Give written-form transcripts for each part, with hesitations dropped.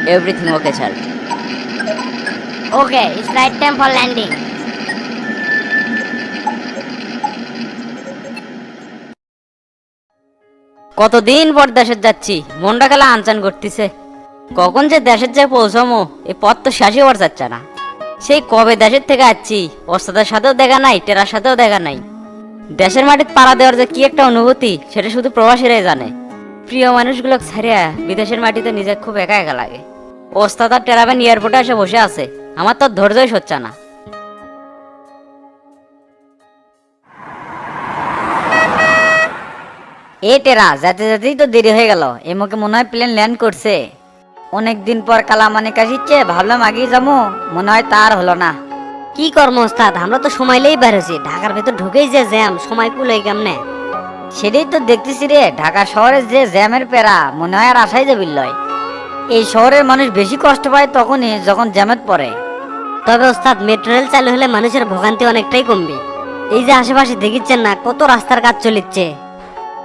Everything okay, sir. Okay, it's right time for landing. কতদিন পর দেশে যাচ্ছি, মনটা খেলা আনচান করতেছে। কখন যে দেশের যায় পৌঁছামো, এই পথ তো শেষই হওয়ার যাচ্ছে না। সেই কবে দেশের থেকে আসছি, ওস্তাদের সাথেও দেখা নাই, টেরার সাথেও দেখা নাই। দেশের মাটিতে পাড়া দেওয়ার যে কি একটা অনুভূতি, সেটা শুধু প্রবাসীরাই জানে। প্রিয় মানুষগুলো ছাড়িয়া বিদেশের মাটিতে নিজে খুব একা একা লাগে। ওস্তাদ আর টেরাবেন এয়ারপোর্টে এসে বসে আছে, আমার তো ধৈর্যই সচ্ছে না। এ টেরা, যেতে যেতেই তো দেরি হয়ে গেল। এমকে মনে হয় প্লেন ল্যান্ড করছে। অনেকদিন পর কালামানিক আসিচ্ছে, ভাবলাম আগেই যাবো, মনে হয় তার হলো না। কি কর্ম ওস্তাদ, আমরা তো সময়লেই বের হয়েছি। ঢাকার ভেতর ঢুকেই যে জ্যাম, সময় কুলাই কেমনে? সেটাই তো দেখতেছি রে, ঢাকা শহরে যে জ্যামের পেরা, মনে হয় আর আসাই যাবিল লয়। এই শহরের মানুষ বেশি কষ্ট পায় তখনই যখন জ্যামের পড়ে। তবে ওস্তাদ, মেট্রো রেল চালু হলে মানুষের ভোগান্তি অনেকটাই কমবে। এই যে আশেপাশে দেখিচ্ছেন না, কত রাস্তার কাজ চলিচ্ছে।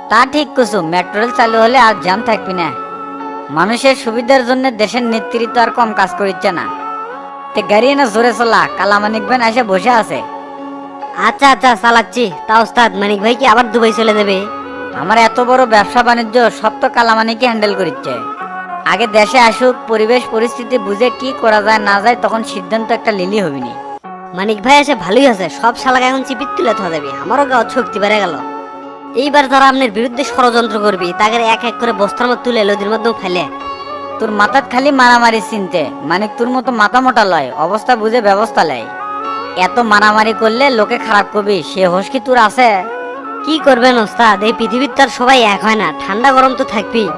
তা ঠিক কিছু, মেট্রো রেল চালু হলে আর জ্যাম থাকবি না। মানুষের সুবিধার জন্য দেশের নেতৃত্ব আর কম কাজ করিচ্ছে না। তে গাড়ি না জোরে চলা, কালামানিক বেন এসে বসে আছে। আচ্ছা আচ্ছা, চালাচ্ছি। তা ওস্তাদ, মানিক ভাই কি আবার দুবাই চলে যাবে? আমার এত বড় ব্যবসা বাণিজ্য সব তো কালামানিকে হ্যান্ডেল করিচ্ছে। আগে দেশে আসুক, পরিবেশ পরিস্থিতি বুঝে কি করা যায় না যায়, তখন সিদ্ধান্ত একটা লিলি হবিনি। মানিক ভাই এসে ভালোই আছে, সব শালাকে এখন চিপিত তুলে থাকা যাবে। আমারও গাও শক্তি বেড়ে গেল। এইবার যারা আপনার বিরুদ্ধে ষড়যন্ত্র করবি, তাকে এক এক করে বস্তার মধ্যে তুলে নদীর মাধ্যমে ফেলে। তোর মাথাত খালি মারামারি চিনতে, মানে তোর মতো মাথা মোটা লয়, অবস্থা বুঝে ব্যবস্থা লয়। এত মারামারি করলে লোকে খারাপ করবি, সে হোশ কি তোর আছে? কি করবেন ওস্তাদ, এই পৃথিবীর তার সবাই এক হয় না, ঠান্ডা গরম তো থাকবেই।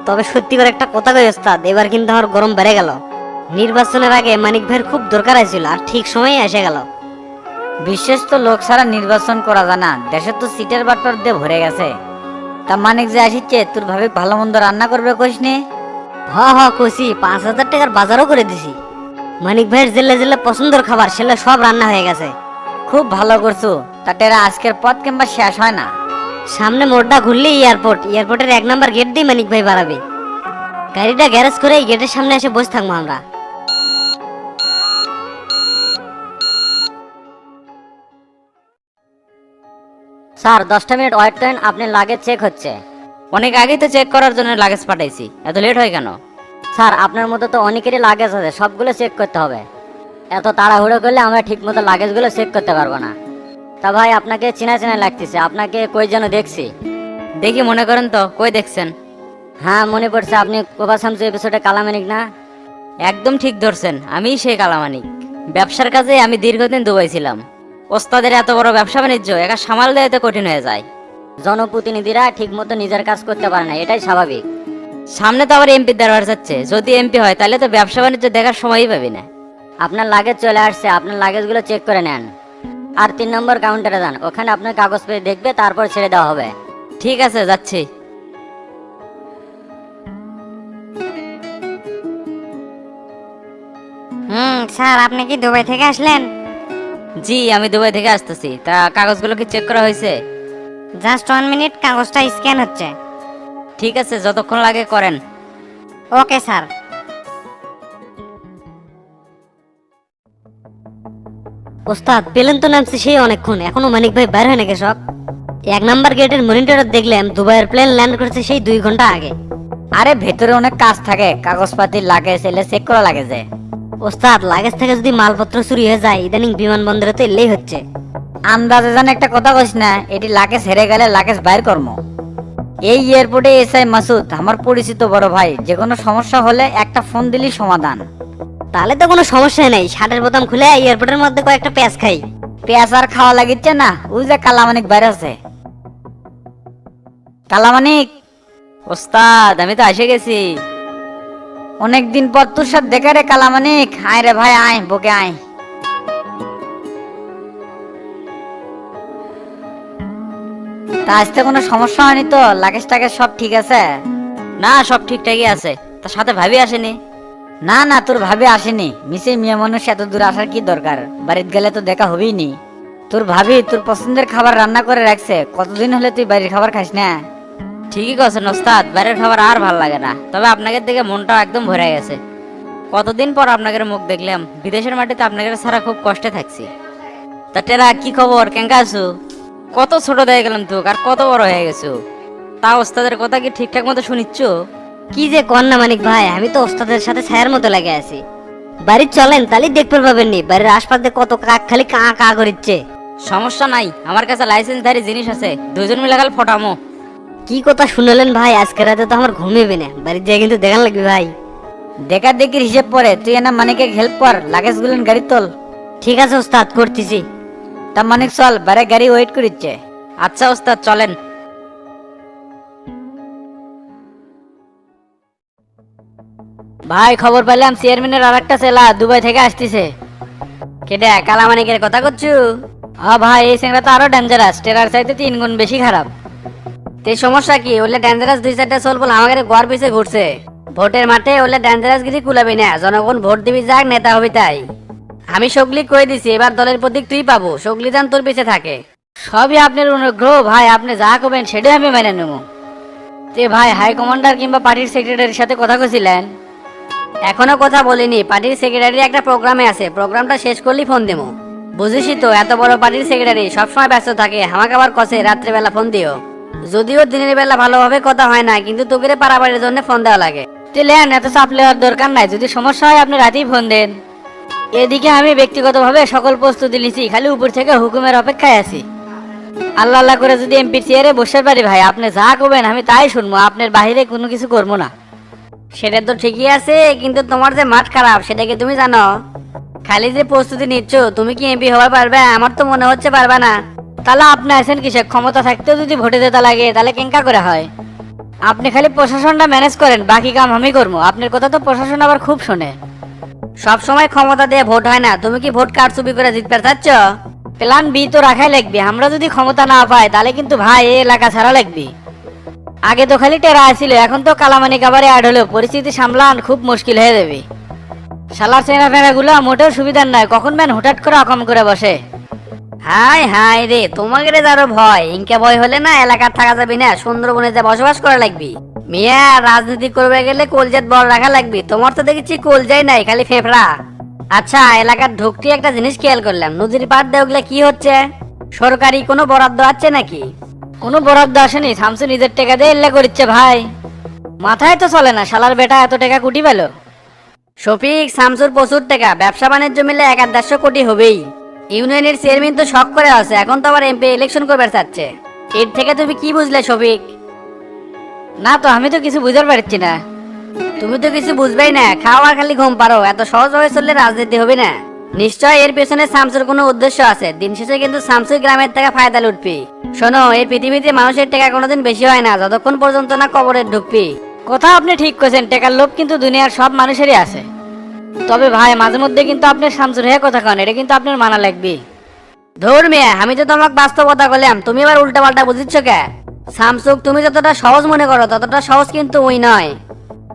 তবে সত্যি করে একটা কথা কই ওস্তাদ, এবার কিন্তু আমার গরম বেড়ে গেল। নির্বাচনের আগে মানিক ভাইয়ের খুব দরকার ছিল, আর ঠিক সময়ে এসে গেল। বিশেষ তো লোক ছাড়া নির্বাচন করা যায় না, দেশে তো সিটের বাটর দিয়ে ভরে গেছে। তা মানিক যে আসিচ্ছে, তোর ভাবে ভালো মন্দ রান্না করবে কইস নি? হ হ কইছি, 5,000 টাকার বাজারও করে দিছি। মানিক ভাইয়ের জেলে জেলে পছন্দের খাবার সেলে সব রান্না হয়ে গেছে। খুব ভালো করছো। তা টেরা আজকের পথ কিংবা শেষ হয় না। সামনে মোড়টা ঘুরলেই এয়ারপোর্ট, এয়ারপোর্টের 1 নাম্বার গেট দিয়ে মানিক ভাই বাড়াবে। গাড়িটা গ্যারেজ করে এই গেটের সামনে এসে বসে থাকবো আমরা। স্যার 10টা মিনিট ওয়েট করেন, আপনার লাগেজ চেক হচ্ছে। অনেক আগেই তো চেক করার জন্য লাগেজ পাঠাইছি, এত লেট হয় কেন? স্যার আপনার মতো তো অনেকেরই লাগেজ আছে, সবগুলো চেক করতে হবে। এত তাড়াহুড়ো করলে আমরা ঠিক মতো লাগেজগুলো চেক করতে পারবো না। তা ভাই, আপনাকে চেনা চেনা লাগতেছে, আপনাকে কই যেন দেখছি। দেখি মনে করেন তো, কই দেখছেন? হ্যাঁ মনে পড়ছে, আপনি কোপা শামসু এপিসোডে কালামানিক না? একদম ঠিক ধরছেন, আমিই সেই কালামানিক। ব্যবসার কাজে আমি দীর্ঘদিন দুবাই ছিলাম। ওস্তাদের এত বড় ব্যবসা বাণিজ্য একা সামাল দেওয়া তো কঠিন হয়ে যায়। জনপ্রতিনিধিরা ঠিক মতো নিজের কাজ করতে পারে না, এটাই স্বাভাবিক। সামনে তো আবার এমপি দরবার যাচ্ছে, যদি এমপি হয় তাহলে তো ব্যবসা বাণিজ্য দেখার সময়ই পাবি না। আপনার লাগেজ চলে আসছে, আপনার লাগেজগুলো চেক করে নেন। আর 3 নম্বর কাউন্টারে যান, ওখানে আপনার কাগজ পেয়ে দেখবে, তারপর ছেড়ে দেওয়া হবে। ঠিক আছে, যাচ্ছি। স্যার, আপনি কি দুবাই থেকে আসলেন? জি, আমি দুবাই থেকে আসতেছি। তা কাগজগুলো কি চেক করা হয়েছে? জাস্ট 1 মিনিট, কাগজটা স্ক্যান হচ্ছে। ঠিক আছে, যতক্ষণ লাগে করেন। Okay sir. ওস্তাদ, পেলেন তো নামছে সেই অনেকক্ষণ, এখনো মানিক ভাই বাইরে হয় নাকি সব? 1 নাম্বার গেটের মনিটরে দেখলাম দুবাইয়ের প্লেন ল্যান্ড করেছে সেই 2 ঘন্টা আগে। আরে ভেতরে অনেক কাজ থাকে, কাগজপাতি লাগেজ এলে চেক করা লাগে যে। ওস্তাদ, লাগেজ থেকে যদি মালপত্র চুরি হয়ে যায়, ইদানিং বিমানবন্দরে তো এলেই হচ্ছে। আন্দাজে জান একটা কথা কইস না, এটি লাগেজ হেরে গেলে লাগেজ বাইর কর্ম। এই এয়ারপোর্টে এসআই মাসুদ আমার পরিচিত বড় ভাই, যে কোনো সমস্যা হলে একটা ফোন দিলেই সমাধান। তাহলে তো কোনো সমস্যা নেই, শার্টের বোতাম খুলে এয়ারপোর্টের মধ্যে কয়েকটা পেঁয়াজ খাই। পেঁয়াজ আর খাওয়া লাগিচ্ছে না, ওই যে কালামানিক বাইরে আছে। কালামানিক। ওস্তাদ, আমি তো এসে গেছি। অনেকদিন পর তোর সাথে দেখা রে কালামানিক। আয় রে ভাই, আয় বকে আয়। তা আসতে কোনো সমস্যা হয়নি তো? লাগেজ টাগেজ সব ঠিক আছে? না, সব ঠিকঠাকই আছে। তার সাথে ভাবি আসেনি? না না, তোর ভাবি আসেনি। মিসে মেয়ে মানুষ এত দূর আসার কি দরকার, বাড়িতে গেলে তো দেখা হবেই নি। তোর ভাবি তোর পছন্দের খাবার রান্না করে রাখছে, কতদিন হলে তুই বাড়ির খাবার খাস না? ঠিকই করছেন ওস্তাদ, বাইরের খাবার আর ভাল লাগে না। তবে আপনাদের দেখে মনটা একদম ভরে গেছে। কতদিন পর আপনাদের মুখ দেখলাম। বিদেশের মাটিতে আপনাদের ছাড়া খুব কষ্টে থাকছি। তা টেরা কি খবর, কেঙ্কা আছো? কত ছোট হয়ে গেলাম তো, আর কত বড় হয়ে গেছো। তা ওস্তাদের কথা কি ঠিকঠাক মতো শুনিচ্ছ? কি যে কর না মানিক ভাই, আমি তো ওস্তাদের সাথে ছায়ার মতো লাগে আছি। বাড়ি চলেন, তাহলে দেখতে পাবেন নি বাড়ির আশপাশে কত কাক খালি কা কা করিচ্ছে। সমস্যা নাই, আমার কাছে লাইসেন্সধারী জিনিস আছে, দুজন মিলে গেল ফটামো। কি কথা শুনলেন ভাই? আজকে রাতে তো আমার ঘুমিয়ে না, বাড়ি যেয়ে কিন্তু দেখান লাগবে ভাই। দেখা দেখির হিসেব পরে তুই না মানিকে হেল্প কর, লাগেজ গুলেন গাড়ি তোল। ঠিক আছে ওস্তাদ, করতেছি। তা মানিক চল, বাইরে গাড়ি ওয়েট করিচ্ছে। আচ্ছা ওস্তাদ চলেন। ভাই খবর পেলাম চেয়ারম্যানের আর একটা ছেলা দুবাই থেকে আসতেছে। কেটে কালামানিকের কথা করছু? হ্যাঁ ভাই, এই সিংড়া তো আরো ডেঞ্জারাস, টেরার চাইতে 3 গুণ বেশি খারাপ। তে সমস্যা কি? ওলে ডেঞ্জারাস 2-4টা সোল বল আমাদের গোয়ার পিছে ঘুরছে। ভোটের মাঠে ওলে ডেঞ্জারাস গিরি কুলাবি না, জনগণ ভোট দিবি যাক, নেতা হবি তাই। আমি সগলি কই দিছি, এবার দলের প্রতীক তুই পাবো, সগলি যান তোর পিছে থাকে। সবই আপনার অনুগ্রহ ভাই, আপনি যা করবেন সেটাই আমি মেনে নেব। তে ভাই, হাই কমান্ডার কিংবা পার্টির সেক্রেটারির সাথে কথা কইছিলেন? এখনো কথা বলিনি, পার্টির সেক্রেটারি একটা প্রোগ্রামে আছে, প্রোগ্রামটা শেষ করলেই ফোন দেবো। বুঝিসই তো, এত বড় পার্টির সেক্রেটারি সবসময় ব্যস্ত থাকে, আমাকে আবার কষে রাত্রেবেলা ফোন দিও। যদিও দিনের বেলা ভালোভাবে কথা হয় না, কিন্তু তোকে পারাবারের জন্য ফোন দেওয়া লাগে। লেন, এত চাপ নেওয়ার দরকার নাই, যদি সমস্যা হয় আপনি রাতেই ফোন দেন। এদিকে আমি ব্যক্তিগতভাবে সকল প্রস্তুতি নিছি, খালি উপর থেকে হুকুমের অপেক্ষায় আছি। আল্লাহ আল্লাহ করে যদি এমপি চেয়ারে বসে পারি ভাই, আপনি যা করবেন আমি তাই শুনবো, আপনার বাহিরে কোনো কিছু করবো না। সেটা তো ঠিকই আছে, কিন্তু তোমার যে মাঠ খারাপ সেটা কি তুমি জানো? খালি যে প্রস্তুতি নিচ্ছ, তুমি কি এমপি হওয়ার পারবে? আমার তো মনে হচ্ছে পারবে না। তাহলে আপনি আছেন কিসে? ক্ষমতা থাকতেও যদি ভোটে যেতে লাগে তাহলে কেঙ্কা করে হয়? আপনি খালি প্রশাসনটা ম্যানেজ করেন, বাকি কাম আমি করবো। আপনার কথা তো প্রশাসন আবার খুব শোনে। সব সময় ক্ষমতা দিয়ে ভোট হয় না, তুমি কি ভোট কারচুপি করে জিততে চাচ্ছ? প্ল্যান বি তো রাখাই লাগবে, আমরা যদি ক্ষমতা না পাই তাহলে কিন্তু ভাই এই এলাকা ছাড়া লাগবে। আগে তো খালি টেরা আসছিল, এখন তো কালামানি কাবারে অ্যাড হলো, পরিস্থিতি সামলান খুব মুশকিল হয়ে যাবে। শালার চেনা ফেরা গুলো মোটেও সুবিধার নয়, কখন ম্যান হুটাট করে অকম করে বসে। হাই হাই রে, তোমাকে রে যারো ভয়, ইনকে ভয় হলে না এলাকার থাকা যাবি না, সুন্দরবনে যা বসবাস করা লাগবি। মিয়া, রাজনীতি করবে গেলে কলজেত বল রাখা লাগবে, তোমার তো দেখেছি কলজাই নাই, খালি ফেফড়া। আচ্ছা, এলাকার ঢুকতে একটা জিনিস খেয়াল করলাম, নদীর পাড় দিয়ে ওগুলা কি হচ্ছে? সরকারি কোনো বরাদ্দ আছে নাকি? কোনো বরাদ্দ আসেনি, শামসু নিজের টাকা দিয়ে এল্লা করিচ্ছে ভাই। মাথায় তো চলে না, শালার বেটা এত টাকা কুটি পেল। শফিক, শামসুর প্রচুর টাকা, ব্যবসা বাণিজ্য মিলে 1-1.5 কোটি হবেই। ইউনিয়নের চেয়ারম্যান তো শখ করে আছে, এখন তো আবার এমপি ইলেকশন করবে চাচ্ছে। এর থেকে তুমি কি বুঝলে শফিক? না তো, আমি তো কিছু বুঝতে পারছি না। তুমি তো কিছু বুঝবেই না, খাওয়া খালি ঘুম পারো, এত সহজ হয়ে চললে রাজনীতি হবে না। নিশ্চয় এর পেছনে শামসুর কোনো উদ্দেশ্য আছে, দিন শেষে কিন্তু শামসুর গ্রামের টাকা ফায়দা লুটবি। শোনো, এই পৃথিবীতে মানুষের টাকা কোনোদিন বেশি হয় না, যতক্ষণ পর্যন্ত না কবরে ঢুকবি। কথা আপনি ঠিক করেছেন, টাকার লোভ কিন্তু দুনিয়ার সব মানুষেরই আছে। তবে ভাই, মাঝে মধ্যে কিন্তু আপনার শামসুর হয়ে কথা কন, এটা কিন্তু আপনার মানা লাগবে। ধর মিয়া, আমি তো তোমাকে বাস্তবতা বললাম, তুমি আবার উল্টা পাল্টা বুঝিচ্ছ কে? শামসুক তুমি যতটা সহজ মনে করো ততটা সহজ কিন্তু ওই নয়।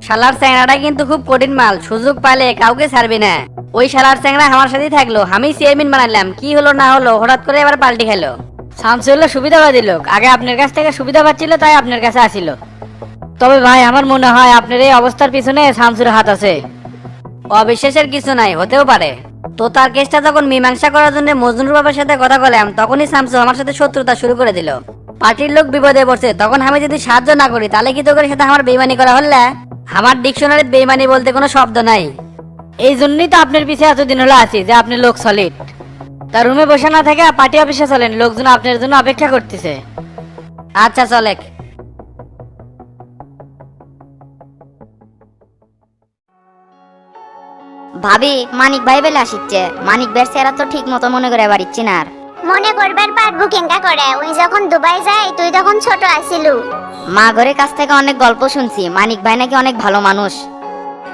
শালার চ্যাংড়াটা কিন্তু খুব কঠিন মাল, সুযোগ পাইলে কাউকে ছাড়বি না। ওই শালার চ্যাংড়া আমার সাথেই থাকলো, আমি চেয়ারম্যান বানালাম, কি হলো না হলো হঠাৎ করে এবার পাল্টি খেলো। শামসু হলো সুবিধাবাদী লোক, আগে আপনার কাছ থেকে সুবিধা পাচ্ছিল তাই আপনার কাছে আসিল। তবে ভাই, আমার মনে হয় আপনার এই অবস্থার পিছনে শামসুর হাত আছে। অবিশ্বাসের কিছু নাই, হতেও পারে। তো তার কেসটা যখন মীমাংসা করার জন্য মজনুর বাবার সাথে কথা বললাম, তখনই শামসু আমার সাথে শত্রুতা শুরু করে দিল। পার্টির লোক বিপদে পড়ছে, তখন আমি যদি সাহায্য না করি তাহলে কি তোদের সাথে আমার বেইমানি করা হলে? আমার ডিকশনারিতে বেইমানি বলতে কোনো শব্দ নাই। এই জন্যই তো আপনার পিছে এতদিন হলো আছি, যে আপনি লোক সলিড। তার রুমে বসে না থেকে পার্টি অফিসে চলেন, লোকজন আপনার জন্য অপেক্ষা করতেছে। আচ্ছা চলেক। ভাবি, মানিক ভাই বেলে আসিচ্ছে। মানিক ভাইয়ের চেহারা তো ঠিক মতো মনে করে পারিচ্ছি না। আর মনে করবার পারবো কেঙ্কা করে? ওই যখন দুবাই যায় তুই তখন ছোট আছিলু। মা ঘরের কাছ থেকে অনেক গল্প শুনছি, মানিক ভাই নাকি অনেক ভালো মানুষ।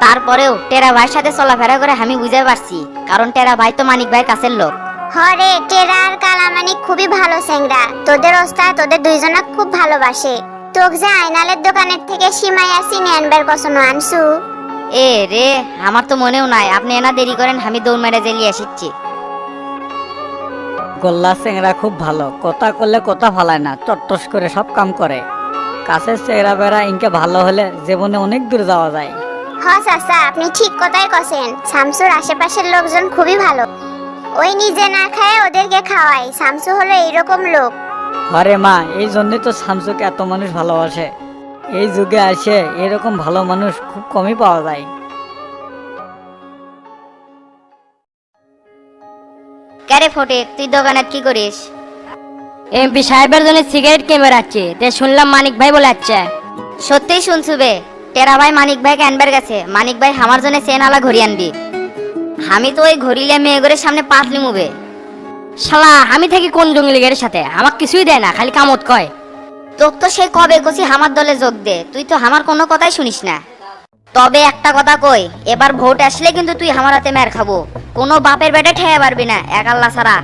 তারপরেও টেরা ভাইয়ের সাথে চলাফেরা করে আমি বুঝতে পারছি, কারণ টেরা ভাই তো মানিক ভাইয়ের কাছের লোক। হরে, টেরা আর কালামানি খুবই ভালো চেংড়া, তোদের ওস্তাদ তোদের দুইজনা খুব ভালোবাসে। তোক যে আইনালের দোকানের থেকে সিমাই আর চিনি আনবার পছন্দ আনছু। এ রে, আমার তো মনেও নাই। আপনি এনা দেরি করেন, আমি দৌড় মেরে জেলিয়ে এসেছি। গোল্লা চেংরা খুব ভালো, কথা করলে কথা ফালায় না, চট্টস করে সব কাম করে। কাছের চেহারা বেড়া ইনকে ভালো হলে জীবনে অনেক দূর যাওয়া যায়। হ চাচা, আপনি ঠিক কথাই কছেন। শামসুর আশেপাশের লোকজন খুবই ভালো। ওই নিজে না খায় ওদেরকে খাওয়ায়। শামসু হলো এইরকম লোক। আরে মা, এই জন্যই তো শামসুকে এত মানুষ ভালোবাসে। এই যুগে আসে এরকম ভালো মানুষ খুব কমই পাওয়া যায়। ক্যারে ফটিক, তুই দোকানে কি করিস? এমপি সাহেবের জন্য সিগারেট কিনে বেড়াচ্ছে, তে শুনলাম মানিক ভাই বলে যাচ্ছে। সত্যিই শুনছু বে? টেরা ভাই মানিক ভাইকে আনবার গেছে। মানিক ভাই আমার জন্য চেন আলা ঘড়ি আনবি। আমি তো ওই ঘড়িলে মেয়েগুলোর সামনে পাতলি মুবে। শালা আমি থাকি কোন জঙ্গলি গের সাথে, আমাকে কিছুই দেয় না, খালি কামত কয়। তোক তো সে কবে কছি আমার দলে যোগ দে, তুই তো আমার কোনো কথাই শুনিস না। তবে একটা কথা কই, এবার ভোট আসলে কিন্তু তুই আমার হাতে মার খাবো। কোনো বাপের বেটে ঠেয়ে পারবি না, এক আল্লাহ ছাড়া।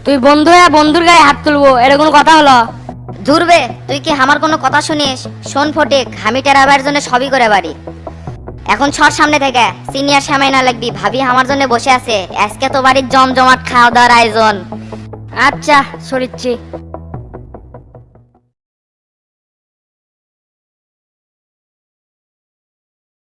তুই বন্ধু হয়ে বন্ধুর গায়ে হাত তুলবো, এটা কোনো কথা হলো? ধুরবে, তুই কি আমার কোনো কথা শুনিস? শোন ফটিক, আমি টেরাবার জন্য সবই করে পারি। এখন ছর সামনে থেকে, সিনিয়র সামনে না লাগবি। ভাবি আমার জন্য বসে আছে, আজকে তো বাড়ির জমজমাট খাওয়া দাওয়ার আয়োজন। আচ্ছা সরিচ্ছি।